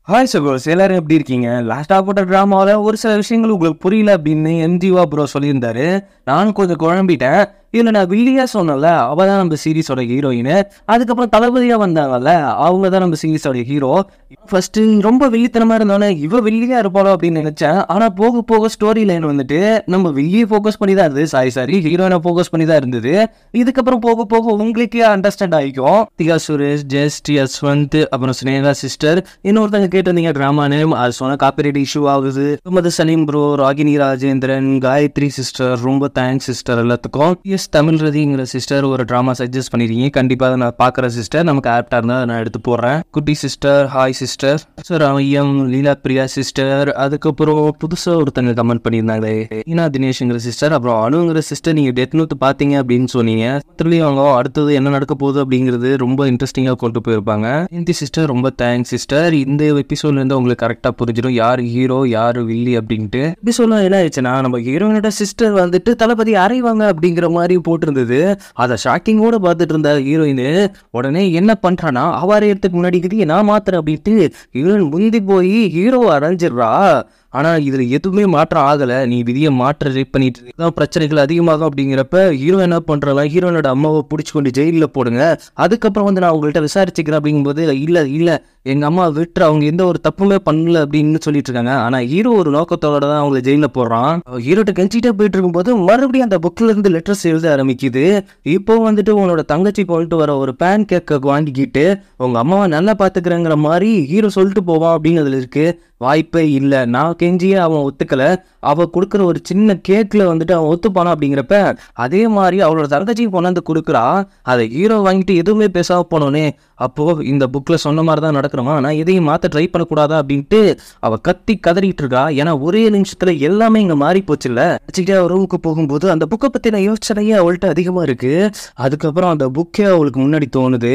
Hi சகோஸ், எல்லாரும் எப்படி இருக்கீங்க? லாஸ்ட்டாக போட்ட ட்ராமாவில் ஒரு சில விஷயங்கள் உங்களுக்கு புரியல அப்படின்னு எம்ஜிவா ப்ரோ சொல்லியிருந்தாரு. நானும் கொஞ்சம் குழம்பிட்டேன். இதில் நான் வில்லியா சொன்னல, அவள் தான் நம்ம சீரீஸோட ஹீரோயின். அதுக்கப்புறம் தளபதியாக வந்தாங்கல்ல, அவங்க தான் நம்ம சீரீஸோட ஹீரோ. ஃபர்ஸ்ட்டு ரொம்ப வில்லித்தனமாக இருந்தோன்னே இவ வில்லியாக இருப்பாளோ அப்படின்னு நினச்சேன். ஆனால் போக போக ஸ்டோரி லைன் வந்துட்டு நம்ம வில்லியை ஃபோக்கஸ் பண்ணி தான் இருந்தது. சாரி ஹீரோயினை ஃபோக்கஸ் பண்ணி தான் இருந்தது. இதுக்கப்புறம் போக போக உங்களுக்கே அண்டர்ஸ்டாண்ட் ஆகிக்கும். திகா சுரேஷ், ஜெஸ்ட், யஸ்வந்த், அப்புறம் ஸ்னேகா சிஸ்டர், இன்னொருத்தங்க கேட்டிருந்தீங்க ட்ராமா நேம், அது சொன்ன காப்பிரைட் இஷ்யூ ஆகுது. முகமது சலீம் ப்ரோ, ராகினி ராஜேந்திரன், காயத்ரி சிஸ்டர், ரொம்ப தேங்க்ஸ் சிஸ்டர் எல்லாத்துக்கும். தமிழ் ரதிங்கிற சிஸ்டர் ஒரு ட்ராமா சஜஸ்ட் பண்ணிருக்கீங்க. கண்டிப்பாக நான் பார்க்குற சிஸ்டர், நமக்கு ஆப்டா இருந்தால் நான் எடுத்து போடுறேன். குட்டி சிஸ்டர், ஹாய் சிஸ்டர். சார் ஐயம், லீலா பிரியா சிஸ்டர். அதுக்கப்புறம் புதுசாக ஒருத்தங்க கமெண்ட் பண்ணியிருந்தாங்களே, ஈனா தினேஷ்ங்கிற சிஸ்டர். அப்புறம் அனுங்கிற சிஸ்டர், நீங்கள் டெத் நோட் பார்த்தீங்க அப்படின்னு சொன்னீங்க. மற்றபடியும் அவங்க அடுத்தது என்ன நடக்க போகுது அப்படிங்கிறது ரொம்ப இன்ட்ரெஸ்டிங்காக கொண்டு போயிருப்பாங்க. இந்த சிஸ்டர் ரொம்ப தேங்க்ஸ் சிஸ்டர். இந்த எபிசோட்லேருந்து உங்களுக்கு கரெக்டாக புரிஞ்சிடும் யார் ஹீரோ யார் வில்லி அப்படின்ட்டு. எபிசோட்ல என்ன ஆயிடுச்சுன்னா, நம்ம ஹீரோயினோட சிஸ்டர் வந்துட்டு தளபதி அறைவாங்க அப்படிங்கிற மாதிரி போட்டிருந்தது. அதை ஷாக்கிங்கோட பார்த்துட்டு இருந்த ஹீரோயின் உடனே என்ன பண்றானா, அவாரியத்துக்கு முன்னாடி நான் மாத்திரம் அப்படின்ட்டு ஹீரோயின் முந்தி போய் ஹீரோவை அரைஞ்சிடுறா. ஆனா இதுல எதுவுமே மாற்றம் ஆகல. நீ விதியை மாற்ற ட்ரை பண்ணிட்டு தான் பிரச்சனைகள் அதிகமாகும். அப்படிங்கிறப்ப ஹீரோ என்ன பண்றா, ஹீரோனோட அம்மாவை பிடிச்சி கொண்டு ஜெயிலில் போடுங்க, அதுக்கப்புறம் வந்து நான் உங்கள்கிட்ட விசாரிச்சுக்கிறேன் அப்படிங்கும்போது, இல்ல எங்க அம்மா விட்டுற, அவங்க எந்த ஒரு தப்புமே பண்ணல அப்படின்னு சொல்லிட்டு இருக்காங்க. ஆனா ஹீரோ ஒரு நோக்கத்தோட தான் அவங்களை ஜெயிலில் போடுறான். ஹீரோட்ட கெஞ்சிட்டே போயிட்டு இருக்கும்போது மறுபடியும் அந்த புக்ல இருந்து லெட்டர்ஸ் எழுத ஆரம்பிக்குது. இப்போ வந்துட்டு உன்னோட தங்கச்சி போயிட்டு வர ஒரு பேன் கேக்க வாங்கிக்கிட்டு உங்க அம்மாவை நல்லா பாத்துக்கிறேங்கிற மாதிரி ஹீரோ சொல்லிட்டு போவான் அப்படின்னு அதுல இருக்கு. வாய்ப்பே இல்லை. நான் கெஞ்சியே அவன் ஒத்துக்கல. அவள் கொடுக்குற ஒரு சின்ன கேக்கில் வந்துட்டு அவன் ஒத்துப்பானா அப்படிங்கிறப்ப அதே மாதிரி அவளோட தங்கச்சிக்கு கொண்டாந்து கொடுக்குறா. அதை ஹீரோ வாங்கிட்டு எதுவுமே பேசாம போனோன்னே, அப்போது இந்த புக்கில் சொன்ன மாதிரி தான் நடக்கணுமா, நான் எதையும் மாற்ற ட்ரை பண்ணக்கூடாதா அப்படின்ட்டு அவள் கத்தி கதறிட்டு இருக்கா. ஏன்னா ஒரே நிமிஷத்தில் எல்லாமே இங்கே மாறி போச்சு. இல்லை வச்சுக்கிட்டே ரூமுக்கு போகும்போது அந்த புக்கை பற்றின யோசனையே அவள்கிட்ட அதிகமாக இருக்குது. அதுக்கப்புறம் அந்த புக்கே அவளுக்கு முன்னாடி தோணுது,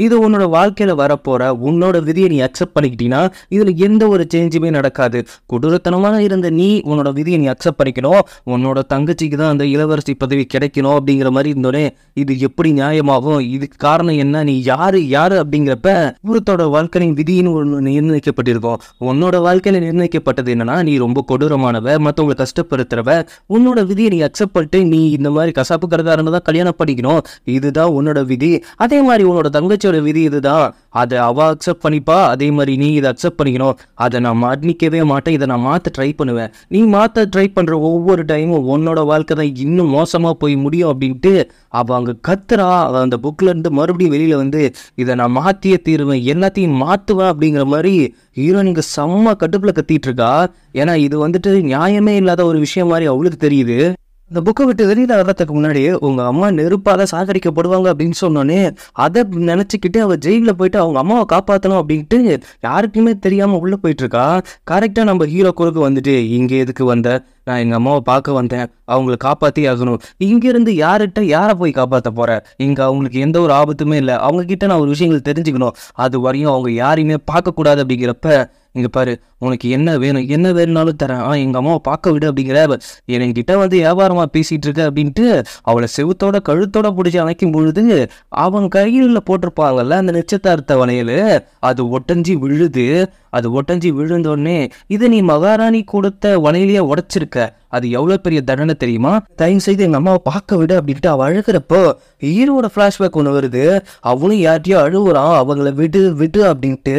இது உன்னோட வாழ்க்கையில் வரப்போகிற உன்னோட விதியை நீ அக்செப்ட் பண்ணிக்கிட்டீங்கன்னா இதில் எந்த ஒரு சேஞ்சுமே நடக்காது. கொடூரத்தனமான இருந்த நீ உன்னோட விதியை நீ அக்செப்ட் பண்ணிக்கணும். உன்னோட தங்கச்சிக்கு தான் அந்த இளவரசி பதவி கிடைக்கணும் அப்படிங்கிற மாதிரி இருந்தோடனே இது எப்படி நியாயமாகும்? இதுக்கு காரணம் என்ன? நீ யாரு அப்படிங்கிறப்ப ஒருத்தோட வாழ்க்கையின் விதின்னு ஒன்று நிர்ணயிக்கப்பட்டிருக்கும். உன்னோட வாழ்க்கையில நிர்ணயிக்கப்பட்டது என்னன்னா, நீ ரொம்ப கொடூரமானவ, மற்றவங்களை கஷ்டப்படுத்துறவ. உன்னோட விதியை நீ அக்செப்ட் பண்ணிட்டு நீ இந்த மாதிரி கசாப்பு கருதாரன்னு தான் கல்யாணம் பண்ணிக்கணும். இதுதான் உன்னோட விதி. அதே மாதிரி உன்னோட தங்கச்சியோட விதி இதுதான். அதை அவ அக்செப்ட் பண்ணிப்பா, அதே மாதிரி நீ இதை அக்செப்ட் பண்ணிக்கணும். அதை நான் மன்னிக்கவே மாட்டேன். இதை நான் மாற்ற ட்ரை பண்ணுவேன். நீ மாற்ற ட்ரை பண்ணுற ஒவ்வொரு டைமும் உன்னோட வாழ்க்கை தான் இன்னும் மோசமாக போய் முடியும் அப்படின்ட்டு அவள் அங்கே கத்துறா. அவள் அந்த புக்கில் இருந்து மறுபடியும் வெளியில் வந்து இதை நான் மாற்றியே தீருவேன், எல்லாத்தையும் மாற்றுவேன் அப்படிங்கிற மாதிரி ஹீரோயினுக்கு செம்ம கட்டுப்பில் கத்திட்டு இருக்கா. ஏன்னா இது வந்துட்டு நியாயமே இல்லாத ஒரு விஷயம் மாதிரி அவளுக்கு தெரியுது. இந்த புக்கை விட்டு வெளியில் வர்றதுக்கு முன்னாடி உங்கள் அம்மா நெருப்பாக சாகடிக்கப்படுவாங்க அப்படின்னு சொன்னோன்னே அதை நினச்சிக்கிட்டு அவள் ஜெயிலில் போயிட்டு அவங்க அம்மாவை காப்பாற்றணும் அப்படின்ட்டு யாருக்குமே தெரியாமல் உள்ளே போயிட்டுருக்கா. கரெக்டாக நம்ம ஹீரோ குறுக்கு வந்துட்டு, இங்கே எதுக்கு வந்த? நான் எங்கள் அம்மாவை பார்க்க வந்தேன், அவங்கள காப்பாற்றி ஆகணும். இங்கேருந்து யாரை போய் காப்பாற்ற போகிறேன்? இங்கே அவங்களுக்கு எந்த ஒரு ஆபத்துமே இல்லை. அவங்கக்கிட்ட நான் ஒரு விஷயங்கள் தெரிஞ்சுக்கணும். அது வரையும் அவங்க யாரையுமே பார்க்கக்கூடாது. அப்படிங்கிறப்ப இங்கே பாரு, உனக்கு என்ன வேணும்னாலும் தரேன், எங்கள் அம்மாவை பார்க்க விடு அப்படிங்கிற என்கிட்ட வந்து வியாபாரமாக பேசிகிட்டு இருக்க அப்படின்ட்டு அவளை செவுத்தோட கழுத்தோட பிடிச்சி அணைக்கும் பொழுது அவங்க கையில் போட்டிருப்பாங்கல்ல அந்த நிச்சயதார்த்த வளையல், அது ஒட்டஞ்சி விழுது. அது ஒட்டஞ்சி விழுந்தோடனே, இது நீ மகாராணி கொடுத்த வளையலையே உடைச்சிருக்க, அது எவ்வளோ பெரிய தண்டனை தெரியுமா? தயவு செய்து எங்கள் அம்மாவை பார்க்க விடு அப்படின்ட்டு அவள் அழுகிறப்போ ஹீரோட ஃப்ளாஷ்பேக் ஒன்று வருது. அவனும் யார்ட்டையோ அழுகுறான், அவங்கள விடு அப்படின்ட்டு.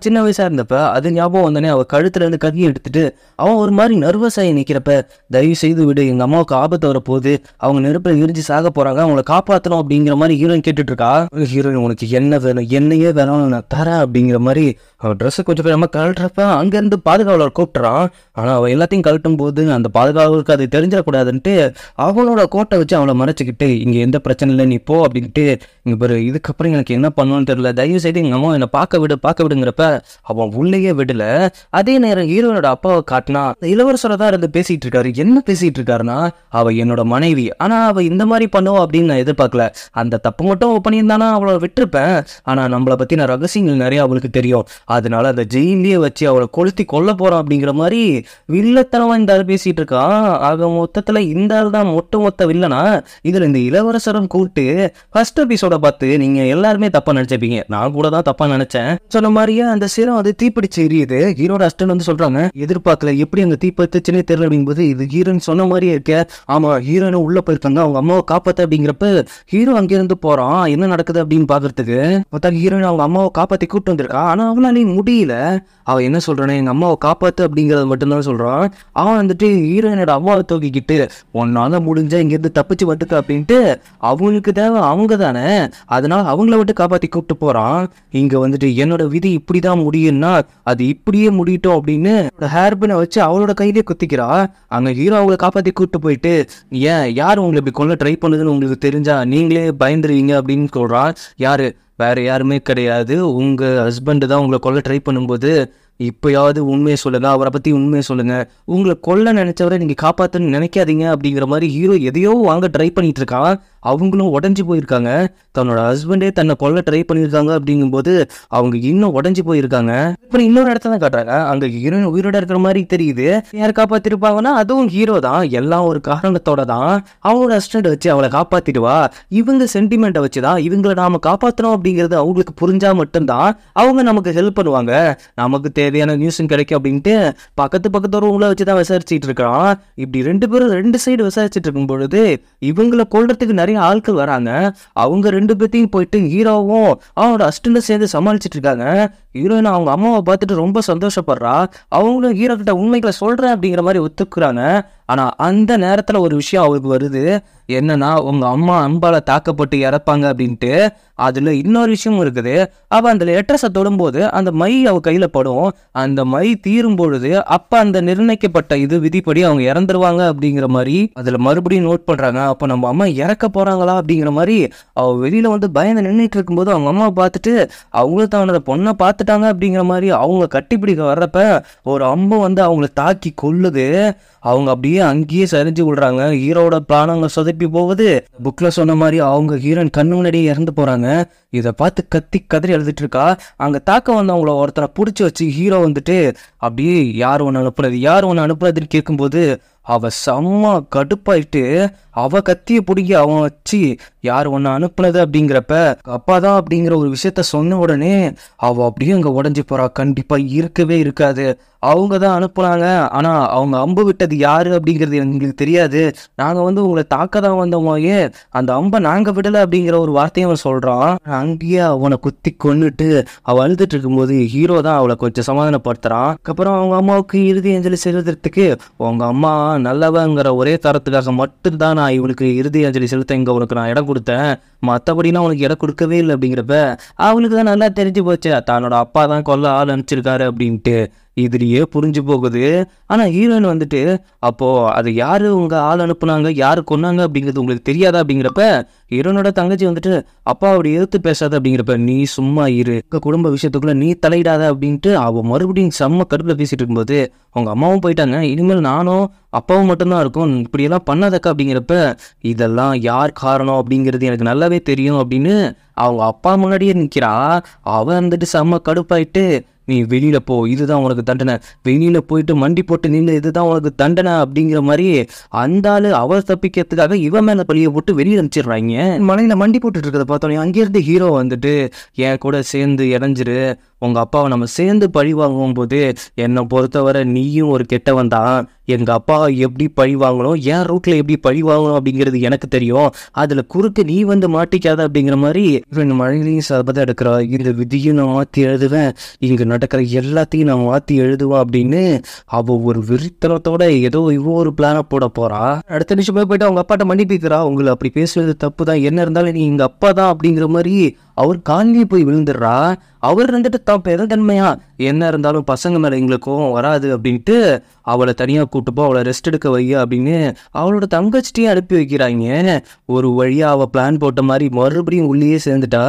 சின்ன வயசாக இருந்தப்ப அது ஞாபகம் வந்தோடனே அவள் கழுத்துலேருந்து கத்தி எடுத்துட்டு அவன் ஒரு மாதிரி நர்வஸாகி நிற்கிறப்ப, தயவு செய்து விடு, எங்கள் அம்மாவுக்கு ஆபத்து வரப்போகுது, அவங்க நெருப்பில் எரிஞ்சு சாக போகிறாங்க, அவங்கள காப்பாற்றணும் அப்படிங்கிற மாதிரி ஹீரோயின் கேட்டுட்டு இருக்கா. ஹீரோயின் உனக்கு என்ன வேணும்? என்னையே வேணும், நான் தரேன் அப்படிங்கிற மாதிரி அவன் ட்ரெஸ்ஸை கொஞ்சம் நம்ம கழட்டுறப்ப அங்கேருந்து பாதுகாவலர் கூப்பிட்டுறான். ஆனால் அவள் எல்லாத்தையும் கழட்டும் போது அந்த பாதுகாவலருக்கு அது தெரிஞ்சிடக்கூடாதுன்ட்டு அவனோட கோட்டை வச்சு அவளை மறைச்சிக்கிட்டு, இங்கே எந்த பிரச்சனை இல்லை, நீ போ அப்படின்ட்டு. இங்கே பாரு, இதுக்கப்புறம் எனக்கு என்ன பண்ணுவான்னு தெரியல, தயவு செய்து எங்கள் அம்மா என்னை பார்க்க விடுங்கிறப்ப அவன் உள்ளேயே விடல. அதே நேரம் ஹீரோனோட அப்பாவை காட்டினா இளவரசரை தான் இருந்து பேசிட்டு இருக்காரு. என்ன பேசிட்டு இருக்காருன்னா, அவ என்னோட மனைவி, ஆனால் அவள் இந்த மாதிரி பண்ணுவோம் அப்படின்னு நான் எதிர்பார்க்கல. அந்த தப்பு மட்டும் பண்ணியிருந்தானா அவளை விட்டுருப்பேன். ஆனால் நம்மளை பற்றின ரகசியங்கள் நிறைய அவளுக்கு தெரியும். அதனால அந்த ஜெயிலே வச்சு அவளை கொளுத்தி கொல்ல போறான் அப்படிங்கிற மாதிரி வில்லத்தனமா இந்த ஆள் பேசிட்டு இருக்கான். ஆக மொத்தத்துல இந்த ஆள் தான் மொத்த வில்லனா. இதுல இந்த இளவரசரும் கூட்டு ஃபர்ஸ்ட் எபிசோட பார்த்து நீங்க எல்லாருமே தப்பா நினைச்சிருப்பீங்க. நான் கூட தான் தப்பா நினைச்சேன். சொன்ன மாதிரியே அந்த சிரம் அது தீப்பிடிச்சு எரியுது. ஹீரோட அஸ்டன் வந்து சொல்றாங்க எதிர்பார்க்கல எப்படி அங்க தீப்பத்துச்சுன்னே தெரியல அப்படிங்கும்போது இது ஹீரோயின் சொன்ன மாதிரியே இருக்க. ஆமா ஹீரோயின் உள்ள போயிருக்காங்க அவங்க அம்மாவை காப்பாத்த அப்படிங்கிறப்ப ஹீரோ அங்கிருந்து போறான் என்ன நடக்குது அப்படின்னு பாக்குறதுக்கு. பார்த்தா ஹீரோயின் அவங்க அம்மாவை காப்பாத்தி கூப்பிட்டு வந்திருக்கா. ஆனா அவனாலையும் முடியல. அவன் என்ன சொல்றானே எங்க அம்மாவை காப்பாத்து அப்படிங்கறத மட்டும்தான் சொல்றான். அவன் வந்துட்டு ஹீரோயினோட அம்மாவை தூக்கிக்கிட்டு ஒன்னால முடிஞ்சா இங்கிருந்து தப்பிச்சு வந்துட்டு அப்படின்ட்டு அவங்களுக்கு தேவை அவங்க தானே, அதனால அவங்கள விட்டு காப்பாத்தி கூப்பிட்டு போறான். இங்க வந்துட்டு என்னோட விதி இப்படிதான் முடியும்னா அது இப்படியே முடியட்டும் அப்படின்னு ஹேர்பினை வச்சு அவளோட கையிலேயே குத்திக்கிறா. அங்க ஹீரோ அவங்களை காப்பாத்தி கூப்பிட்டு போயிட்டு ஏன் யார் உங்களை இப்படி கொல்ல ட்ரை பண்ணுதுன்னு உங்களுக்கு தெரிஞ்சா நீங்களே பயந்துருவீங்க அப்படின்னு சொல்றான். யாரு வேற யாருமே கிடையாது, உங்க ஹஸ்பண்ட் தான் உங்களை கொல்ல ட்ரை பண்ணும்போது இப்போயாவது உண்மையை சொல்லுங்க, அவரை பற்றி உண்மையை சொல்லுங்க, உங்களை கொல்ல நினைச்சவரை நீங்கள் காப்பாற்றணும்னு நினைக்காதீங்க அப்படிங்கிற மாதிரி ஹீரோ எதையோ வாங்க ட்ரை பண்ணிட்டு இருக்கான். அவங்களும் உடஞ்சி போயிருக்காங்க. தன்னோட ஹஸ்பண்டே தன்னை கொல்ல ட்ரை பண்ணியிருக்காங்க அப்படிங்கும்போது அவங்க இன்னும் உடஞ்சி போயிருக்காங்க. இப்போ இன்னொரு இடத்த தான் காட்டுறாங்க. அங்கே ஹீரோயின் உயிரோட இருக்கிற மாதிரி தெரியுது. யார் காப்பாற்றிருப்பாங்கன்னா அதுவும் ஹீரோ தான். எல்லாம் ஒரு காரணத்தோட தான். அவங்களோட அசிஸ்டண்ட் வச்சு அவளை காப்பாற்றிடுவா. இவங்க சென்டிமெண்ட்டை வச்சு தான் இவங்களை நாம காப்பாற்றணும் அப்படிங்கிறது அவங்களுக்கு புரிஞ்சா மட்டும்தான் அவங்க நமக்கு ஹெல்ப் பண்ணுவாங்க. நமக்கு தேவையான நியூஸும் கிடைக்கும் அப்படின்ட்டு பக்கத்து ரூம்ல வச்சு தான் விசாரிச்சுட்டு இருக்கான். இப்படி ரெண்டு பேரும் ரெண்டு சைடு விசாரிச்சுட்டு இருக்கும் பொழுது இவங்களை கொல்றதுக்கு நிறைய ஆட்கள் வராங்க. அவங்க ரெண்டு பேர்த்தையும் போயிட்டு ஹீரோவும் அவனோட அசிஸ்டன்ட் சேர்ந்து சமாளிச்சுட்டு இருக்காங்க. ஹீரோயின் அவங்க அம்மாவை பார்த்துட்டு ரொம்ப சந்தோஷப்படுறா. அவங்களும் ஹீரோ கிட்ட உண்மைகளை சொல்றேன் அப்படிங்கிற மாதிரி ஒத்துக்குறாங்க. ஆனா அந்த நேரத்துல ஒரு விஷயம் அவருக்கு வருது. என்னன்னா உங்க அம்மா அம்பால தாக்கப்பட்டு இறப்பாங்க அப்படின்ட்டு. அதுல இன்னொரு விஷயம் இருக்குது. அவ அந்த லெட்டர்ஸை தொடும்போது அந்த மை அவ கையில படும். அந்த மை தீரும் பொழுது அப்ப அந்த நிர்ணயிக்கப்பட்ட இது விதிப்படி அவங்க இறந்துருவாங்க அப்படிங்கிற மாதிரி அதுல மறுபடியும் நோட் பண்றாங்க. அப்ப நம்ம அம்மா இறக்க போறாங்களா அப்படிங்கிற மாதிரி அவ வெளியில வந்து பயந்து நின்றுட்டு இருக்கும்போது அவங்க அம்மா பார்த்துட்டு அவங்களும் தன்னோட பொண்ணை பார்த்துட்டாங்க அப்படிங்கிற மாதிரி அவங்க கட்டிப்பிடிக்க வர்றப்ப ஒரு அம்பு வந்து அவங்கள தாக்கி கொல்லுது. அவங்க அப்படியே அங்கேயே சரிஞ்சு விடுறாங்க. ஹீரோட பிராணங்க சொதப்பி போகுது. புக்ல சொன்ன மாதிரி அவங்க ஹீரோயின் கண்ணு முன்னாடியே இறந்து போறாங்க. இதை பார்த்து கத்தி கதறி எழுதிட்டு இருக்கா. அங்க தாக்க வந்து அவங்கள ஒருத்தனை பிடிச்சி வச்சு ஹீரோ வந்துட்டு அப்படியே யார் ஒன்று அனுப்புறதுன்னு கேட்கும்போது அவ செம்ம கடுப்பாயிட்டு அவ கத்திய பிடிக்க அவன் வச்சு யார் ஒன்று அனுப்புனது அப்படிங்கிறப்ப அப்பா தான் அப்படிங்கிற ஒரு விஷயத்த சொன்ன உடனே அவ அப்படியே அங்கே உடஞ்சி போறா. கண்டிப்பா இருக்கவே இருக்காது, அவங்க தான் அனுப்புனாங்க. ஆனா அவங்க அம்பு விட்டது யாரு அப்படிங்கிறது எங்களுக்கு தெரியாது. நாங்க வந்து உங்களை தாக்க தான் வந்தோமோயே, அந்த அம்பை நாங்க விடல அப்படிங்கிற ஒரு வார்த்தையை அவன் சொல்றான். அங்கேயே அவனை குத்தி கொன்னுட்டு அவ அழுதுட்டு இருக்கும்போது ஹீரோ தான் அவளை கொஞ்சம் சமாதானப்படுத்துறான். அதுக்கப்புறம் அவங்க அம்மாவுக்கு இறுதி அஞ்சலி செலுத்துறதுக்கு உங்க அம்மா நல்லவங்கிற ஒரே தரத்துக்காக மட்டும்தான் நான் இவளுக்கு இறுதி அஞ்சலி செலுத்த இங்க உனக்கு நான் இடம் கொடுத்தேன், மற்றபடினா உனக்கு இடம் கொடுக்கவே இல்லை அப்படிங்கிறப்ப அவளுக்கு தான் நல்லா தெரிஞ்சு போச்சு தன்னோட அப்பா தான் கொல்ல ஆள் அனுப்பிச்சிருக்காரு அப்படின்ட்டு. இதுலயே புரிஞ்சு போகுது. ஆனா ஹீரோயின் வந்துட்டு அப்போ அது யாரு உங்க ஆள் அனுப்புனாங்க, யாரு கொன்னாங்க அப்படிங்கிறது உங்களுக்கு தெரியாதா அப்படிங்கிறப்ப ஹீரோனோட தங்கச்சி வந்துட்டு அப்பா அப்படி எதிர்த்து பேசாத அப்படிங்கிறப்ப நீ சும்மா இரு, குடும்ப விஷயத்துக்குள்ள நீ தலையிடாத அப்படின்ட்டு அவ மறுபடியும் செம்ம கடுப்புல பேசிட்டு இருக்கும்போது அவங்க அம்மாவும் போயிட்டாங்க. இனிமேல் நானும் அப்பாவும் மட்டும்தான் இருக்கும், இப்படியெல்லாம் பண்ணாதக்கா அப்படிங்கிறப்ப இதெல்லாம் யார் காரணம் அப்படிங்கிறது எனக்கு நல்லாவே தெரியும் அப்படின்னு அவங்க அப்பா முன்னாடியே நிற்கிறா. அவன் வந்துட்டு செம்ம கடுப்பாயிட்டு நீ வெளியில போ, இதுதான் உனக்கு தண்டனை, வெளியில போயிட்டு மண்டி போட்டு நின்று இதுதான் உனக்கு தண்டனை அப்படிங்கிற மாதிரி அந்த ஆளு அவர் தப்பிக்கிறதுக்காக இவன் மேல பழிய போட்டு வெளியில அனுப்பிச்சிடுறாங்க. மலையில மண்டி போட்டுட்டு இருக்கிறத பார்த்தோன்னே அங்கேருந்து ஹீரோ வந்துட்டு என் கூட சேர்ந்து இறஞ்சிரு, உங்க அப்பாவை நம்ம சேர்ந்து பழி வாங்கும் போது என்னை பொறுத்தவரை நீயும் ஒரு கெட்டவன் தான், எங்க அப்பாவை எப்படி பழி வாங்கணும், என் ரூட்ல எப்படி பழி வாங்கணும் அப்படிங்கிறது எனக்கு தெரியும், அதுல குறுக்கு நீ வந்து மாட்டிக்காத அப்படிங்கிற மாதிரி மழையிலையும் சபதம் எடுக்கிறா. இந்த விதியும் நான் மாற்றி எழுதுவேன், இங்க நடக்கிற எல்லாத்தையும் நான் மாற்றி எழுதுவேன் அப்படின்னு அவ ஒரு வெறித்தனத்தோட ஏதோ இவ்வளோ ஒரு பிளானை போட போறா. அடுத்த நிமிஷமே போயிட்டு அவங்க அப்பாட்ட மன்னிப்பிக்கிறா. உங்களை அப்படி பேசுறது தப்பு தான், என்ன இருந்தாலும் நீ எங்க அப்பா தான் அப்படிங்கிற மாதிரி அவர் காலிலேயே போய் விழுந்துடுறா. அவர் வந்துட்டு தான் பெருந்தன்மையா என்ன இருந்தாலும் பசங்க மேல எங்களுக்கும் வராது அப்படின்ட்டு அவளை தனியா கூட்டுப்போ அவளை ரெஸ்ட் எடுக்க வைய அப்படின்னு அவளோட தங்கச்சிட்டையும் அனுப்பி வைக்கிறாங்க. ஒரு வழியா அவ பிளான் போட்ட மாதிரி மறுபடியும் உள்ளேயே சேர்ந்துட்டா.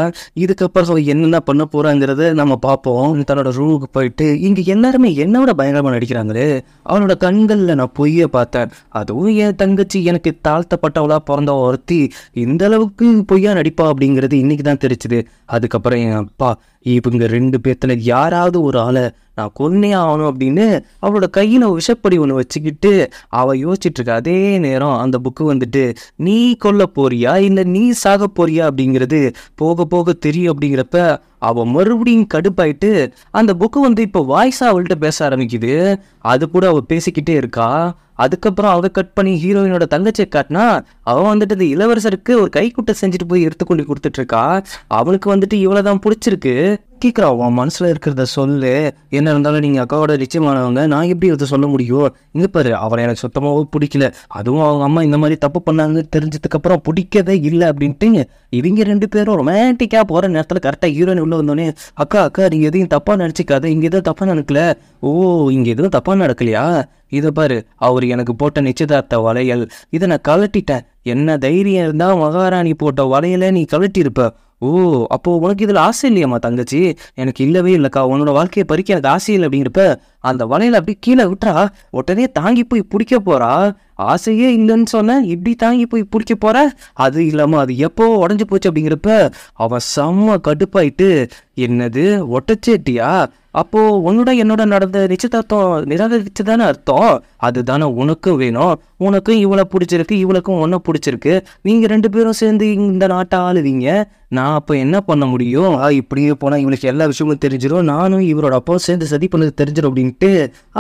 இதுக்கப்புறம் அவ என்னென்ன பண்ண போறாங்கிறத நம்ம பார்ப்போம். தன்னோட ரூமுக்கு போயிட்டு இங்க எல்லாருமே என்னோட பயங்கரமா நடிக்கிறாங்களே, அவனோட கண்கள்ல நான் பொய்ய பார்த்தேன், அதுவும் என் தங்கச்சி எனக்கு தாழ்த்தப்பட்டவளா பிறந்த ஒருத்தி இந்த அளவுக்கு பொய்யா நடிப்பா அப்படிங்கிறது இன்னைக்கு தான் தெரிச்சுது. அதுக்கப்புறம் என் அப்பா இவங்க ரெண்டு பேர்த்துல யாராவது ஒரு ஆளை நான் கொன்னே ஆகணும் அப்படின்னு அவளோட கையில் விஷப்படி ஒன்று வச்சுக்கிட்டு அவள் யோசிச்சுட்டு இருக்கா. அதே நேரம் அந்த புக்கு வந்துட்டு நீ கொல்ல போறியா இல்லை நீ சாக போறியா அப்படிங்கிறது போக போக தெரியும் அப்படிங்கிறப்ப அவள் மறுபடியும் கடுப்பாயிட்டு அந்த புக்கு வந்து இப்போ வாய்ஸாக அவள்கிட்ட பேச ஆரம்பிக்குது. அது கூட அவள் பேசிக்கிட்டே இருக்கா. அதுக்கப்புறம் அவள் கட் பண்ணி ஹீரோயினோட தங்கச்சியை காட்டினா அவன் வந்துட்டு இந்த இளவரசருக்கு ஒரு கைக்குட்டை செஞ்சுட்டு போய் எடுத்துக்கொண்டு கொடுத்துட்டு இருக்கா. அவனுக்கு வந்துட்டு இவ்வளோதான் பிடிச்சிருக்கு. கேட்குறா, உன் மனசில் இருக்கிறத சொல்லு, என்ன இருந்தாலும் நீங்கள் அக்காவோட நிச்சயமானவங்க, நான் எப்படி இதை சொல்ல முடியும்? இங்கே பாரு, அவளை எனக்கு சுத்தமாகவே பிடிக்கல, அதுவும் அவங்க அம்மா இந்த மாதிரி தப்பு பண்ணாங்கன்னு தெரிஞ்சதுக்கப்புறம் பிடிக்கவே இல்லை அப்படின்ட்டு இவங்க 2 பேரும் ரொமான்டிக்காக போகிற நேரத்தில் கரெக்டாக ஹீரோயின் உள்ளே வந்தோடனே, அக்கா நீங்கள் எதையும் தப்பாக நினச்சிக்காத, இங்கே எதுவும் தப்பாக நடக்கல. ஓ, இங்கே எதுவும் தப்பாக நடக்கலையா? இதை பாரு, அவர் எனக்கு போட்ட நிச்சயதார்த்த வளையல், இதை நான் கழட்டிட்டேன். என்ன தைரியம் இருந்தால் மகாராணி போட்ட வளையலை நீ கழட்டியிருப்ப. ஓ, அப்போ உனக்கு இதில் ஆசை இல்லையாம்மா தங்கச்சி? எனக்கு இல்லவே இல்லைக்கா, உன்னோட வாழ்க்கையை பறிக்க எனக்கு ஆசை இல்லை அப்படிங்கிறப்ப அந்த வலையில அப்படி கீழே விட்டுறா. உடனே தாங்கி போய் பிடிக்க போறா. ஆசையே இல்லைன்னு சொன்ன, இப்படி தாங்கி போய் பிடிக்க போற. அது இல்லாமல் அது எப்போ உடஞ்சி போச்சு அப்படிங்கிறப்ப அவன் செம்ம கடுப்பாயிட்டு, என்னது ஒட்டச்சேட்டியா? அப்போ உன்னோட என்னோட நடந்த நிச்சயதார்த்தம் நிராகரிச்சு தானே அர்த்தம்? அதுதானே உனக்கும் வேணும். உனக்கும் இவளை பிடிச்சிருக்கு, இவளுக்கும் ஒன்றை பிடிச்சிருக்கு. நீங்கள் 2 பேரும் சேர்ந்து இந்த நாட்டை ஆளுவீங்க. நான் அப்போ என்ன பண்ண முடியும்? இப்படியே போனால் இவளுக்கு எல்லா விஷயமும் தெரிஞ்சிடும், நானும் இவரோட அப்பாவும் சேர்ந்து சதி பண்ணது தெரிஞ்சிடும் அப்படின்ட்டு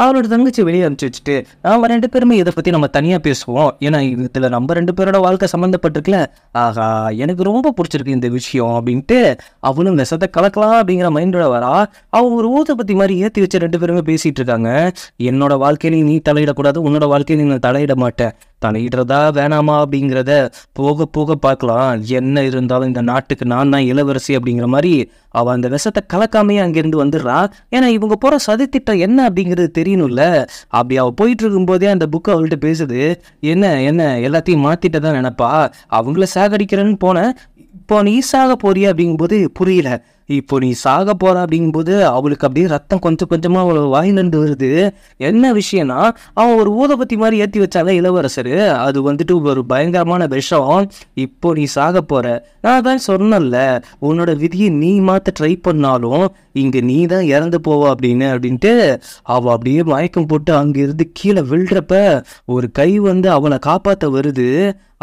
அவரோட தங்கச்சி வெளியே அனுப்பிச்சு வச்சுட்டு, நாம 2 பேருமே இதை பற்றி நம்ம தனியாக பேசுவோம், ஏன்னா இதில் நம்ம 2 பேரோட வாழ்க்கை சம்மந்தப்பட்டிருக்குல்ல. ஆகா, எனக்கு ரொம்ப பிடிச்சிருக்கு இந்த விஷயம் அப்படின்ட்டு அவளும் விஷத்தை கலக்கலாம் அப்படிங்கிற மைண்டோட வரா. அவங்க ஒரு ஊதுபத்தி மாதிரி ஏற்றி வச்சு 2 பேருமே பேசிகிட்டு இருக்காங்க. என்னோட வாழ்க்கையிலையும் நீ தலையிடக்கூடாது, உன்னோட வாழ்க்கையிலையும் நான் தலையிட மாட்டேன். தலையிடுறதா வேணாமா அப்படிங்கிறத போக போக பார்க்கலாம். என்ன இருந்தாலும் இந்த நாட்டுக்கு நான் தான் இளவரசி அப்படிங்கிற மாதிரி அவள் அந்த விஷத்தை கலக்காமையே அங்கேருந்து வந்துடுறா. ஏன்னா இவங்க போகிற சதித்திட்டம் என்ன அப்படிங்கிறது தெரியணும்ல. அப்படி அவள் போயிட்டு இருக்கும்போதே அந்த புக்கு அவள்கிட்ட பேசுது. என்ன என்ன எல்லாத்தையும் மாற்றிட்டு தான் நினைப்பா, அவங்கள சாகடிக்கிறேன்னு போனேன், இப்போ நீ சாக போறிய அப்படிங்கும்போது புரியல. இப்போ நீ சாக போற அப்படிங்கும்போது அவளுக்கு அப்படியே ரத்தம் கொஞ்சம் கொஞ்சமாக அவளோட வாயிலிருந்து வருது. என்ன விஷயம்னா, அவன் ஒரு ஊதுபத்தி மாதிரி ஏற்றி வச்சாங்க இளவரசர், அது வந்துட்டு ஒரு பயங்கரமான விஷம். இப்போ நீ சாக போற. நான் தான் சொன்னேன்ல, உன்னோட விதியை நீ மாற்ற ட்ரை பண்ணாலும் இங்கே நீ தான் இறந்து போவ அப்படின்ட்டு அவள் அப்படியே மயக்கம் போட்டு அங்கிருந்து கீழே விழுறப்ப ஒரு கை வந்து அவளை காப்பாற்ற வருது.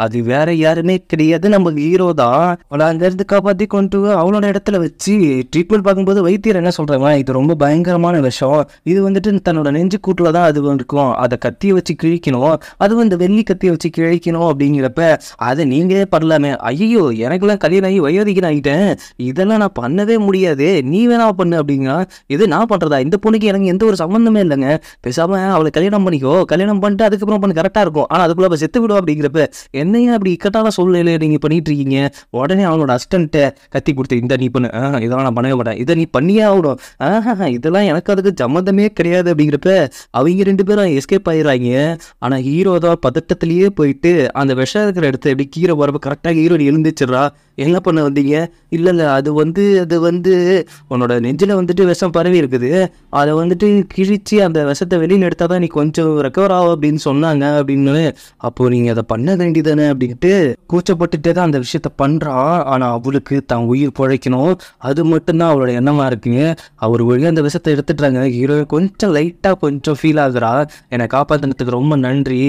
அது வேற யாருமே கிடையாது, நம்ம ஹீரோ தான். அவளை அங்கேருந்து காப்பாற்றி கொண்டு அவளோட இடத்துல வச்சு ட்ரீட்மெண்ட் பார்க்கும்போது வைத்தியர் என்ன சொல்கிறாங்க, இது ரொம்ப பயங்கரமான விஷம், இது வந்துட்டு தன்னோட நெஞ்சு கூட்டில் தான் அது இருக்கும், அதை கத்தியை வச்சு கிழிக்கணும், அது வந்து வெள்ளி கத்தியை வச்சு கிழிக்கணும் அப்படிங்கிறப்ப அதை நீங்களே பண்ணலாமே. ஐயோ, எனக்குலாம் கல்யாணம் ஆகி வயோதிகன் ஆகிட்டேன், இதெல்லாம் நான் பண்ணவே முடியாது, நீ வேணா பண்ணு அப்படிங்கன்னா, இது நான் பண்ணுறதா? இந்த பொண்ணுக்கு எனக்கு எந்த ஒரு சம்மந்தமே இல்லைங்க, பேசாமல் அவளை கல்யாணம் பண்ணிக்கோ, கல்யாணம் பண்ணிட்டு அதுக்கப்புறம் பண்ணு, கரெக்டாக இருக்கும். ஆனால் அதுக்குள்ளே அவள் செத்து விடுவா அப்படிங்கிறப்ப என்னையா அப்படி இக்கட்டான சூழ்நிலை நீங்கள் பண்ணிட்டு இருக்கீங்க? உடனே அவனோட அசிஸ்டண்ட்டை கத்தி கொடுத்து, இந்த நீ பண்ணு, இதெல்லாம் நான் பண்ணவே மாட்டேன், இதை நீ பண்ணியே ஆகணும், இதெல்லாம் எனக்கு அதுக்கு சம்மந்தமே கிடையாது அப்படிங்கிறப்ப அவங்க 2 பேரும் எஸ்கேப் ஆயிடுறாங்க. ஆனால் ஹீரோ தான் பதட்டத்திலேயே போயிட்டு அந்த விஷம் இருக்கிற இடத்த எப்படி கீரை வரப்போ கரெக்டாக ஹீரோ எழுந்திச்சிட்றா. என்ன பண்ண வந்தீங்க? இல்லை அது வந்து உன்னோட நெஞ்சில் வந்துட்டு விஷம் பரவி இருக்குது, அதை வந்துட்டு கிழிச்சு அந்த விஷத்தை வெளியில் எடுத்தால் தான் நீ கொஞ்சம் ரெக்கவர் ஆகும் அப்படின்னு சொன்னாங்க அப்படின்னு. அப்போது நீங்கள் அதை பண்ண வேண்டியதானே அப்படின்ட்டு கூச்சப்பட்டுட்டே தான் அந்த விஷயத்த பண்ணுறான். ஆனால் அவளுக்கு தான் உயிர் பிழைக்கணும், அது மட்டும்தான் அவளோட எண்ணமாக இருக்குங்க. அவர் வழியாக அந்த விஷத்தை எடுத்துட்டாங்க. ஹீரோ கொஞ்சம் லைட்டாக கொஞ்சம் ஃபீல் ஆகுறா, என்னை காப்பாற்றினதுக்கு ரொம்ப நன்றி,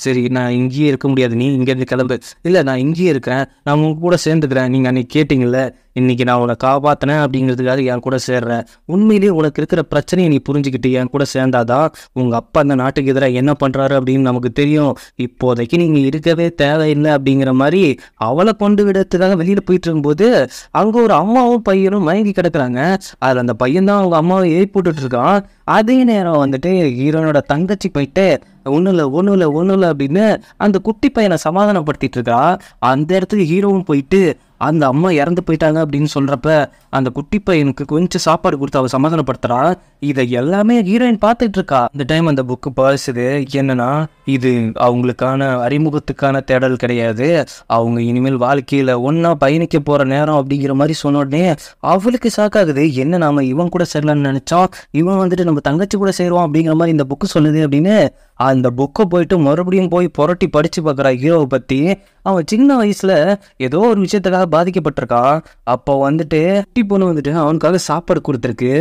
சரி நான் இங்கேயே இருக்க முடியாது, நீ இங்கேருந்து கிளம்பு. இல்லை, நான் இங்கேயே இருக்கேன், நான் உங்க கூட சேர்ந்துக்கிறேன், நீங்கள் அன்றைக்கி கேட்டிங்கல்ல, இன்றைக்கி நான் உன்னை காப்பாற்றினேன் அப்படிங்கிறதுக்காக என் கூட சேர்றேன். உண்மையிலேயே உனக்கு இருக்கிற பிரச்சனையை நீ புரிஞ்சுக்கிட்டு என் கூட சேர்ந்தாதான் உங்கள் அப்பா அந்த நாட்டுக்கு எதிராக என்ன பண்ணுறாரு அப்படின்னு நமக்கு தெரியும். இப்போதைக்கு நீங்கள் இருக்கவே தேவையில்லை அப்படிங்கிற மாதிரி அவளை கொண்டு விடத்துக்காக வெளியில் போயிட்டு இருக்கும்போது அங்கே ஒரு அம்மாவும் பையனும் மயங்கி கிடக்குறாங்க. அதில் அந்த பையன் தான் அவங்க அம்மாவை ஏறி போட்டுட்டு இருக்கான். அதே நேரம் வந்துட்டு ஹீரோனோட தங்கச்சி போயிட்டு ஒன்றும் இல்லை அப்படின்னு அந்த குட்டி பையனை சமாதானப்படுத்திட்டு இருக்கா. அந்த இடத்துக்கு ஹீரோவும் போயிட்டு அந்த அம்மா இறந்து போயிட்டாங்க அப்படின்னு சொல்கிறப்ப அந்த குட்டி பையனுக்கு கொஞ்சம் சாப்பாடு கொடுத்து அவள் சமாதானப்படுத்துறா. இதை எல்லாமே ஹீரோயின் பார்த்துட்டு இருக்கா. இந்த டைம் அந்த புக்கு பேசுது என்னன்னா, இது அவங்களுக்கான அறிமுகத்துக்கான தேடல் கிடையாது, அவங்க இனிமேல் வாழ்க்கையில் ஒன்றா பயணிக்க போகிற நேரம் அப்படிங்கிற மாதிரி சொன்ன உடனே அவளுக்கு ஷாக்காகுது. என்ன நாம இவன் கூட சேரலான்னு நினச்சோம், இவன் வந்துட்டு நம்ம தங்கச்சி கூட சேருவான் அப்படிங்கிற மாதிரி இந்த புக்கு சொல்லுது அப்படின்னு அந்த புக்கை போயிட்டு மறுபடியும் போய் புரட்டி படித்து பார்க்குறா ஹீரோவை பற்றி. அவன் சின்ன வயசில் ஏதோ ஒரு விஷயத்துக்காக பாதிக்கப்பட்டிருக்கான். அப்போ வந்துட்டு குட்டி பொண்ணு வந்துட்டு அவனுக்காக சாப்பாடு கொடுத்துருக்கு.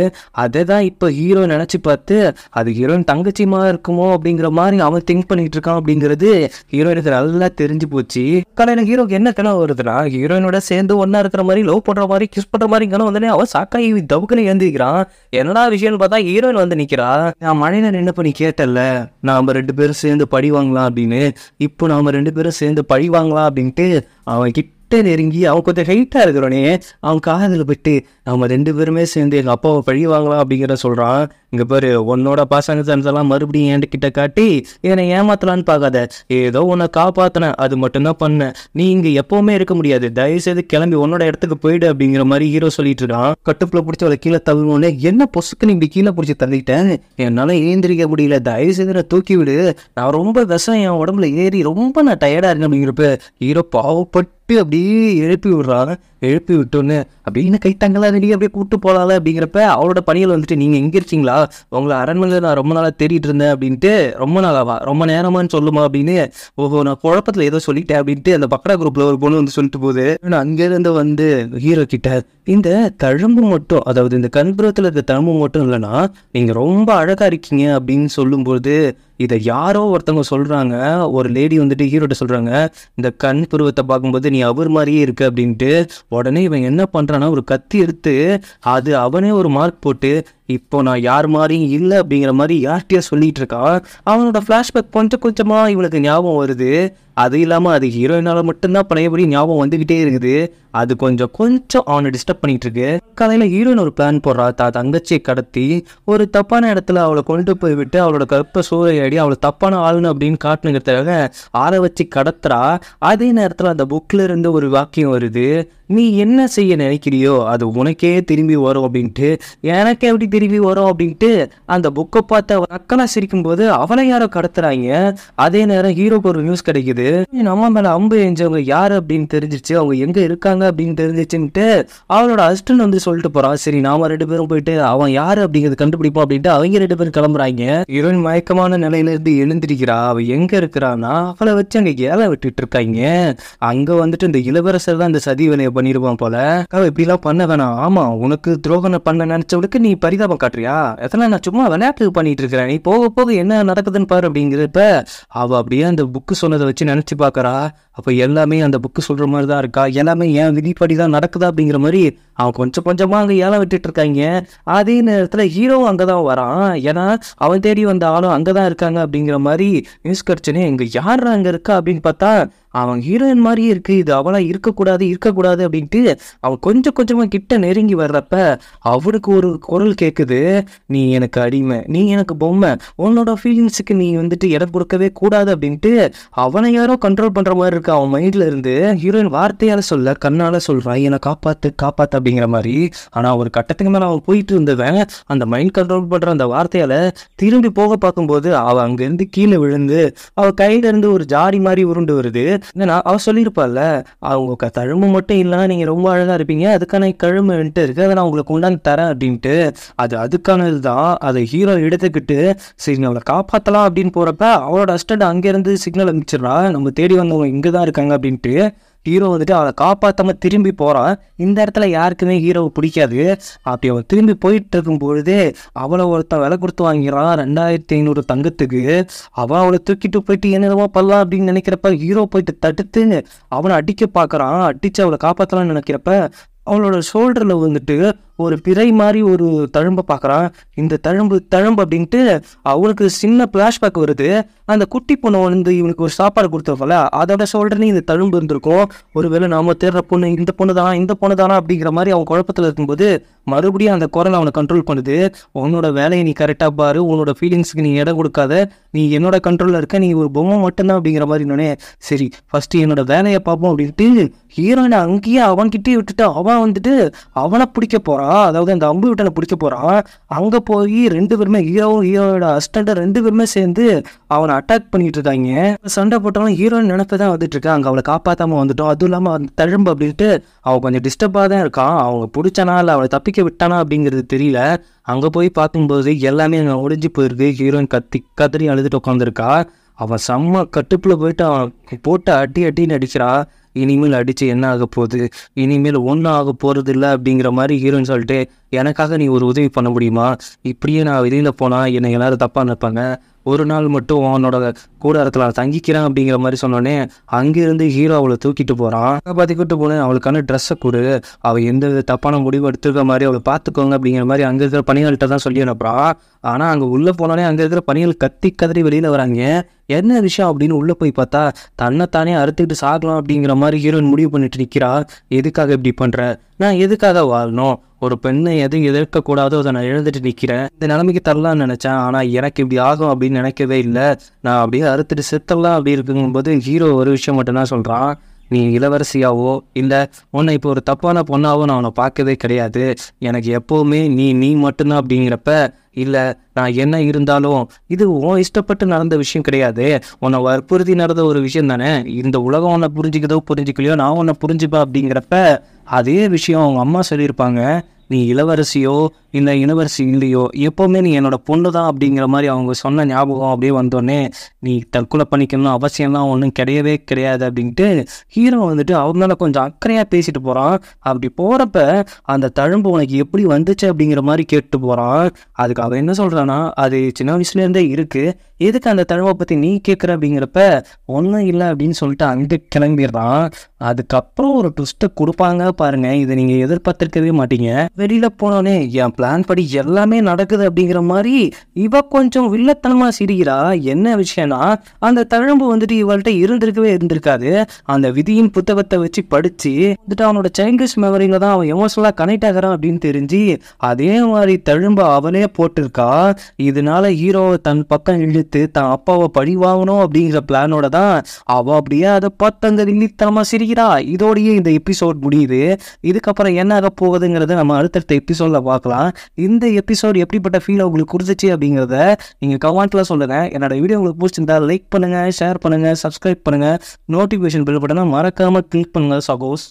அதை தான் இப்போ ஹீரோ நினச்சி பார்த்து அது ஹீரோயின் தங்கச்சிமா இருக்குமோ அப்படிங்கிற மாதிரி அவன் திங்க் பண்ணிட்டு இருக்கான் அப்படிங்கிறது ஹீரோயினுக்கு நல்லா தெரிஞ்சு போச்சு. காலையில் ஹீரோக்கு என்ன கனவு வருதுன்னா, ஹீரோயினோட சேர்ந்து ஒன்னா இருக்கிற மாதிரி, லவ் பண்ற மாதிரி, கிஸ் பண்ற மாதிரி கனவு வந்து அவன் சாக்காய் தவுக்குன்னு எழுந்திருக்கிறான். என்னடா விஷயம்னு பார்த்தா ஹீரோயின் வந்து நிக்கிறா. நான் மழையில நின்று பண்ணி கேட்டல, நாம 2 பேரும் சேர்ந்து பழி வாங்கலாம் அப்படின்னு. இப்போ நாம 2 பேரும் சேர்ந்து பழி வாங்கலாம் அப்படின்ட்டு அவன் கிட்ட நெருங்கி, அவன் கொஞ்சம் ஹைட்டா இருக்கிறோனே, அவன் காதில் போயிட்டு நம்ம 2 பேருமே சேர்ந்து எங்க அப்பாவை பழி வாங்கலாம் அப்படிங்கிற சொல்றான். இங்க பாரு, உன்னோட பாசங்க எல்லாம் மறுபடியும் என்கிட்ட காட்டி என்னை ஏமாத்தலான்னு பார்க்காத. ஏதோ உன்னை காப்பாத்தினேன், அது மட்டும்தான் பண்ணேன். நீ இங்க எப்பவுமே இருக்க முடியாது, தயவுசெய்து கிளம்பி உன்னோட இடத்துக்கு போயிடு அப்படிங்கிற மாதிரி ஹீரோ சொல்லிட்டு இருக்கான். கட்டுப்புல பிடிச்சி அவளை கீழே தள்ளுனோடனே, என்ன பொசுக்குன்னு இப்படி கீழே பிடிச்சி தள்ளிட்டேன், என்னால ஏந்திரிக்க முடியல, தயவுசெய்து நான் தூக்கி விடு, நான் ரொம்ப விஷம் என் உடம்புல ஏறி ரொம்ப நான் டயர்டா இருக்கேன் அப்படிங்கிறப்ப ஹீரோ பாவப்பட்டு அப்படியே எழுப்பி விடுறான். எழுப்பி விட்டோன்னு அப்படின்னு கைத்தாங்களா வெளியே அப்படியே கூப்பிட்டு போகலாம்ல அப்படிங்கிறப்ப அவளோட பணிகள் வந்துட்டு, நீங்கள் எங்கே இருக்கீங்களா, உங்களை அரண்மனையில் நான் ரொம்ப நாளாக தேடிட்டு இருந்தேன் அப்படின்ட்டு. ரொம்ப நாளாவா, ரொம்ப நேரமானு சொல்லுமா அப்படின்னு. ஓஹோ, நான் குழப்பத்தில் ஏதோ சொல்லிட்டேன் அப்படின்ட்டு அந்த பக்கடா குரூப்பில் ஒரு பொண்ணு வந்து சொல்லிட்டு போகுது. அங்கேருந்து வந்து ஹீரோ கிட்ட, இந்த தழும்பு மட்டும், அதாவது இந்த கண்புறத்தில் இருக்க தழும்பு மட்டும் இல்லைன்னா நீங்கள் ரொம்ப அழகாக இருக்கீங்க அப்படின்னு சொல்லும்போது, இதை யாரோ ஒருத்தவங்க சொல்கிறாங்க. ஒரு லேடி வந்துட்டு ஹீரோட்ட சொல்கிறாங்க, இந்த கண் புருவத்தை பார்க்கும்போது நீ அவர் மாதிரியே இருக்கு அப்படின்ட்டு. உடனே இவன் என்ன பண்ணுறான்னா, ஒரு கத்தி எடுத்து அது அவனே ஒரு மார்க் போட்டு, இப்போ நான் யார் மாதிரியும் இல்லை அப்படிங்கிற மாதிரி யார்கிட்டயா சொல்லிட்டு இருக்கான். அவனோட ஃப்ளாஷ்பேக் கொஞ்சம் கொஞ்சமாக இவனுக்கு ஞாபகம் வருது. அது இல்லாமல் அது ஹீரோயினால் மட்டும்தான் பழையபடி ஞாபகம் வந்துக்கிட்டே இருக்குது. அது கொஞ்சம் அவனை டிஸ்டர்ப் பண்ணிட்டு இருக்கு. காலையில் ஹீரோயின் ஒரு பிளான் போடுறா, தங்கச்சியை கடத்தி ஒரு தப்பான இடத்துல அவளை கொண்டு போய் விட்டு அவளோட கற்பை சூறையாடி அவளை தப்பான ஆளுன்னு அப்படின்னு காட்டுனுங்கிறதுக்காக ஆளை வச்சு கடத்துறா. அதே நேரத்தில் அந்த புக்கில் இருந்து ஒரு வாக்கியம் வருது, நீ என்ன செய்ய நினைக்கிறியோ அது உனக்கே திரும்பி வரும் அப்படின்ட்டு. எனக்கு எப்படி திரும்பி வரும் அப்படின்ட்டு அந்த புக்கை பார்த்து அவன் அக்கலா சிரிக்கும் போது அவளை யாரோ கடத்துறாங்க. அதே நேரம் ஹீரோக்கு ஒரு நியூஸ் கிடைக்குது, நம்ம மேல அம்பு எஞ்சவங்க யாரு அப்படின்னு தெரிஞ்சிச்சு, அவங்க எங்க இருக்காங்க அப்படின்னு தெரிஞ்சிச்சுன்ட்டு அவளோட அசிஸ்டன்ட் வந்து சொல்லிட்டு போறான். சரி, நாம 2 பேரும் போயிட்டு அவன் யாரு அப்படிங்கிறது கண்டுபிடிப்போம் அப்படின்ட்டு அவங்க 2 பேரும் கிளம்புறாங்க. ஹீரோயின் மயக்கமான நிலையில இருந்து எழுந்திருக்கிறா. அவ எங்க இருக்கிறான்னா அவளை வச்சு அங்க ஏழை விட்டுட்டு இருக்காங்க. அங்க வந்துட்டு இந்த இளவரசர் தான் இந்த சதி வேலையை பண்ணிருப்பான் போல. அவ இப்படிலாம் பண்ண வேணாம், ஆமா உனக்கு துரோகம் பண்ண நினைச்சவளுக்கு நீ பரிதாபம் காட்டுறியா, எத்தனை நான் சும்மா விளையாட்டு பண்ணிட்டு இருக்கிறேன், நீ போக போக என்ன நடக்குதுன்னு பாரு அப்படிங்கிறப்ப அவ அப்படியே அந்த புக்கு சொன்னதை வச்சு நினைச்சு பாக்குறா. அப்ப எல்லாமே அந்த புக்கு சொல்ற மாதிரி தான் இருக்கா, எல்லாமே என் விதிப்படி தான் நடக்குதா அப்படிங்கிற மாதிரி அவன் கொஞ்சம் கொஞ்சமா அங்க ஏழை விட்டுட்டு இருக்காங்க. அதே நேரத்துல ஹீரோவும் அங்கதான் வரான். ஏன்னா அவன் தேடி வந்த ஆளும் அங்கதான் இருக்காங்க அப்படிங்கிற மாதிரி நியூஸ் கிடைச்சுனே, இங்க யார் அங்க இருக்கா அப்படின்னு பார்த்தா அவன் ஹீரோயின் மாதிரியே இருக்கு, இது அவளா இருக்கக்கூடாது அப்படின்ட்டு அவன் கொஞ்சம் கொஞ்சமா கிட்ட நெருங்கி வர்றப்ப அவனுக்கு ஒரு குரல் கேட்குது, நீ எனக்கு அடிமை, நீ எனக்கு பொம்மை, உன்னோட ஃபீலிங்ஸுக்கு நீ வந்துட்டு இடம் கொடுக்கவே கூடாது அப்படின்ட்டு அவனை யாரோ கண்ட்ரோல் பண்ற மாதிரி இருக்கு அவன் மைண்ட்ல இருந்து. ஹீரோயின் வார்த்தையால சொல்ல, கண்ணால சொல்றான், என்னை காப்பாத்து அப்படிங்கிற மாதிரி. ஆனா ஒரு கட்டத்துக்கு மேல அவன் போயிட்டு இருந்தவன் அந்த மைண்ட் கண்ட்ரோல் பண்ற அந்த வார்த்தையால திரும்பி போக பார்க்கும்போது அவ அங்க இருந்து கீழே விழுந்து அவ கையில இருந்து ஒரு ஜாடி மாதிரி உருண்டு வருது. அவ சொல்லியிருப்பாள்ல, அவங்க தழும்பு மட்டும் இல்லைன்னா நீங்க ரொம்ப அழகா இருப்பீங்க, அதுக்கான கழும்பு இருக்கு, அதை நான் உங்களுக்கு கொண்டாந்து தரேன் அப்படின்ட்டு. அது அதுக்கானது தான். அதை ஹீரோ எடுத்துக்கிட்டு சரி அவளை காப்பாத்தலாம் அப்படின்னு போறப்ப அவளோட அசிஸ்டன்ட் அங்கிருந்து சிக்னல் அனுப்பிச்சிடறா, நம்ம தேடி வந்தவங்க இங்கதான் இருக்காங்க அப்படின்ட்டு. ஹீரோ வந்துட்டு அவளை காப்பாற்றாம திரும்பி போறான். இந்த இடத்துல யாருக்குமே ஹீரோவை பிடிக்காது. அப்படி அவன் திரும்பி போயிட்டு இருக்கும் பொழுதே அவளை ஒருத்தன் விலை கொடுத்து வாங்கிறான் 2500 தங்கத்துக்கு. அவளை தூக்கிட்டு போயிட்டு என்னென்னமோ பண்ணலாம் அப்படின்னு நினைக்கிறப்ப ஹீரோ போயிட்டு தடுத்து அவனை அடிக்க பார்க்கறான். அடிச்சு அவளை காப்பாற்றலாம்னு நினைக்கிறப்ப அவளோட ஷோல்டர்ல வந்துட்டு ஒரு பிறை மாதிரி ஒரு தழும்பை பார்க்குறான். இந்த தழும்பு அப்படின்ட்டு அவனுக்கு சின்ன ஃப்ளாஷ்பேக் வருது. அந்த குட்டி பொண்ணை வந்து இவனுக்கு ஒரு சாப்பாடு கொடுத்துருக்கோம்ல, அதோட ஷோல்டர்லேயும் இந்த தழும்பு இருந்திருக்கும். ஒருவேளை நாம தேடுற பொண்ணு இந்த பொண்ணு தானா அப்படிங்கிற மாதிரி அவன் குழப்பத்தில் இருக்கும்போது மறுபடியும் அந்த குரல் அவனை கண்ட்ரோல் பண்ணுது. உன்னோட வேலையை நீ கரெக்டாக பாரு, உன்னோட ஃபீலிங்ஸுக்கு நீ இடம் கொடுக்காத, நீ என்னோட கண்ட்ரோலில் இருக்க, நீ ஒரு பொம்மை மட்டும்தான் அப்படிங்கிற மாதிரி நானே. சரி ஃபஸ்ட்டு என்னோட வேலையை பார்ப்போம் அப்படின்ட்டு ஹீரோயினை அங்கேயே அவன்கிட்டே விட்டுட்டு அவன் வந்துட்டு அவனை பிடிக்க போகிறான். அதாவது அந்த அம்பு விட்டனை பிடிக்க போகிறான். அங்கே போய் 2 பேருமே ஹீரோவோட அசிஸ்டண்ட்டை 2 பேருமே சேர்ந்து அவனை அட்டாக் பண்ணிட்டு இருக்காங்க. சண்டை போட்டாலும் ஹீரோயின் நினைப்ப தான் வந்துட்டு இருக்கா, அங்கே அவளை காப்பாற்றாமல் வந்துட்டோம். அதுவும் இல்லாமல் அந்த தழும்பு அப்படின்ட்டு அவன் கொஞ்சம் டிஸ்டர்பாக தான் இருக்கான். அவங்க பிடிச்சானா இல்லை அவளை தப்பிக்க விட்டானா அப்படிங்கிறது தெரியல. அங்கே போய் பார்க்கும்போது எல்லாமே அங்கே ஒடிஞ்சு போயிருக்கு. ஹீரோயின் கதறி அழுதுட்டு உட்காந்துருக்கா. அவன் செம்ம கட்டுப்பில் போயிட்டு அவன் போட்டு அடின்னு அடிக்கிறா. இனிமேல் அடித்து என்ன ஆக போகுது, இனிமேல் ஒன்றும் ஆக போகிறது இல்லை அப்படிங்கிற மாதிரி ஹீரோன்னு சொல்லிட்டு, எனக்காக நீ ஒரு உதவி பண்ண முடியுமா? இப்படியே நான் வெளியில் போனால் என்னை எல்லோரும் தப்பாக நினைப்பாங்க, ஒரு நாள் மட்டும் அவனோட கூடாரத்தில் நான் தங்கிக்கிறேன் அப்படிங்கிற மாதிரி சொன்னோடனே அங்கேருந்து ஹீரோ அவளை தூக்கிட்டு போகிறான். பார்த்துக்கிட்டு போனேன், அவளுக்கான ட்ரெஸ்ஸை கொடு, அவள் எந்த தப்பான முடிவு எடுத்துருக்க மாதிரி அவளை பார்த்துக்கோங்க அப்படிங்கிற மாதிரி அங்கே இருக்கிற பணிகள்கிட்ட தான் சொல்லி அனுப்புகிறான். ஆனால் அங்கே உள்ளே போனோடனே அங்கே இருக்கிற பணிகள் கதறி வெளியில் வராங்க. என்ன விஷயம் அப்படின்னு உள்ளே போய் பார்த்தா தன்னைத்தானே அறுத்துக்கிட்டு சாகலாம் அப்படிங்கிற மாதிரி ஹீரோயின் முடிவு பண்ணிட்டு நிற்கிறா. எதுக்காக இப்படி பண்ணுற, நான் எதுக்காக வாழணும், ஒரு பெண்ணை எதுவும் எதிர்க்கக்கூடாதோ அதை நான் எழுந்துட்டு நிற்கிறேன், இந்த நிலைமைக்கு தரலான்னு நினச்சேன், ஆனால் எனக்கு இப்படி ஆகும் அப்படின்னு நினைக்கவே இல்லை, நான் அப்படியே அறுத்துட்டு செத்தரலாம் அப்படி இருக்குங்கும்போது ஹீரோ ஒரு விஷயம் மட்டும்தான் சொல்கிறான், நீ இளவரசியாவோ இல்லை உன்னை இப்போ ஒரு தப்பான பொண்ணாவோ நான் உன்னை பார்க்கவே கிடையாது, எனக்கு எப்போவுமே நீ மட்டும்தான் அப்படிங்கிறப்ப, இல்லை நான் என்ன இருந்தாலும் இது உன் இஷ்டப்பட்டு நடந்த விஷயம் கிடையாது, உன்னை வற்புறுத்தி நடந்த ஒரு விஷயம் தானே, இந்த உலகம் உன்னை புரிஞ்சிக்கலையோ நான் உன்னை புரிஞ்சுப்பேன் அப்படிங்கிறப்ப அதே விஷயம் அவங்க அம்மா சொல்லியிருப்பாங்க, நீ இளவரசியோ இல்லை இளவரசி இல்லையோ எப்போவுமே நீ என்னோட பொண்ணு தான் அப்படிங்கிற மாதிரி அவங்க சொன்ன ஞாபகம் அப்படியே வந்தோடனே நீ தற்கொலை பண்ணிக்கணும் அவசியம்லாம் ஒன்றும் கிடையவே கிடையாது அப்படின்ட்டு ஹீரோ வந்துட்டு அவனால கொஞ்சம் அக்கறையாக பேசிட்டு போகிறான். அப்படி போகிறப்ப அந்த தழும்பு உனக்கு எப்படி வந்துச்சு அப்படிங்கிற மாதிரி கேட்டு போகிறான். அதுக்கு அவன் என்ன சொல்கிறான்னா, அது சின்ன வயசுலேருந்தே இருக்குது, எதுக்கு அந்த தழும்பை பற்றி நீ கேட்குற அப்படிங்கிறப்ப ஒன்றும் இல்லை அப்படின்னு சொல்லிட்டு அங்கே கிளம்பிடுறான். அதுக்கப்புறம் ஒரு ட்விஸ்ட்டை கொடுப்பாங்க பாருங்க, இதை நீங்கள் எதிர்பார்த்துருக்கவே மாட்டீங்க. வெளியில் போனோடனே என் பிளான் படி எல்லாமே நடக்குது அப்படிங்கிற மாதிரி இவ கொஞ்சம் வில்லத்தனமாக சிரிக்கிறா. என்ன விஷயம்னா, அந்த தழும்பு வந்துட்டு இவள்கிட்ட இருந்திருக்காது, அந்த விதியின் புத்தகத்தை வச்சு படித்து வந்துட்டு அவனோட சைல்டிஷ் மெமரியில தான் அவன் எமோஷனலாக கனெக்ட் ஆகிறான் அப்படின்னு தெரிஞ்சு அதே மாதிரி தழும்பு அவளே போட்டிருக்கா. இதனால ஹீரோவை தன் பக்கம் இழுத்து தன் அப்பாவை பழி வாங்கணும் அப்படிங்கிற பிளானோட தான் அவள் அப்படியே அதை பார்த்து அங்கே வில்லித்தனமாக சிரிக்கிறா. இதோடையே இந்த எபிசோட் முடியுது. இதுக்கப்புறம் என்ன ஆக போகுதுங்கிறத நம்ம அடுத்தடுத்த எபிசோடில் பார்க்கலாம். இந்த எபிசோட் எப்படிப்பட்ட ஃபீல் உங்களுக்கு கொடுத்துச்சு அப்படிங்கிறத நீங்கள் கமெண்ட்டில் சொல்லுங்கள். என்னோட வீடியோ உங்களுக்கு பிடிச்சிருந்தா லைக் பண்ணுங்கள், ஷேர் பண்ணுங்கள், சப்ஸ்கிரைப் பண்ணுங்கள், நோட்டிஃபிகேஷன் பெல் பட்டனை மறக்காமல் கிளிக் பண்ணுங்கள் சகோஸ்.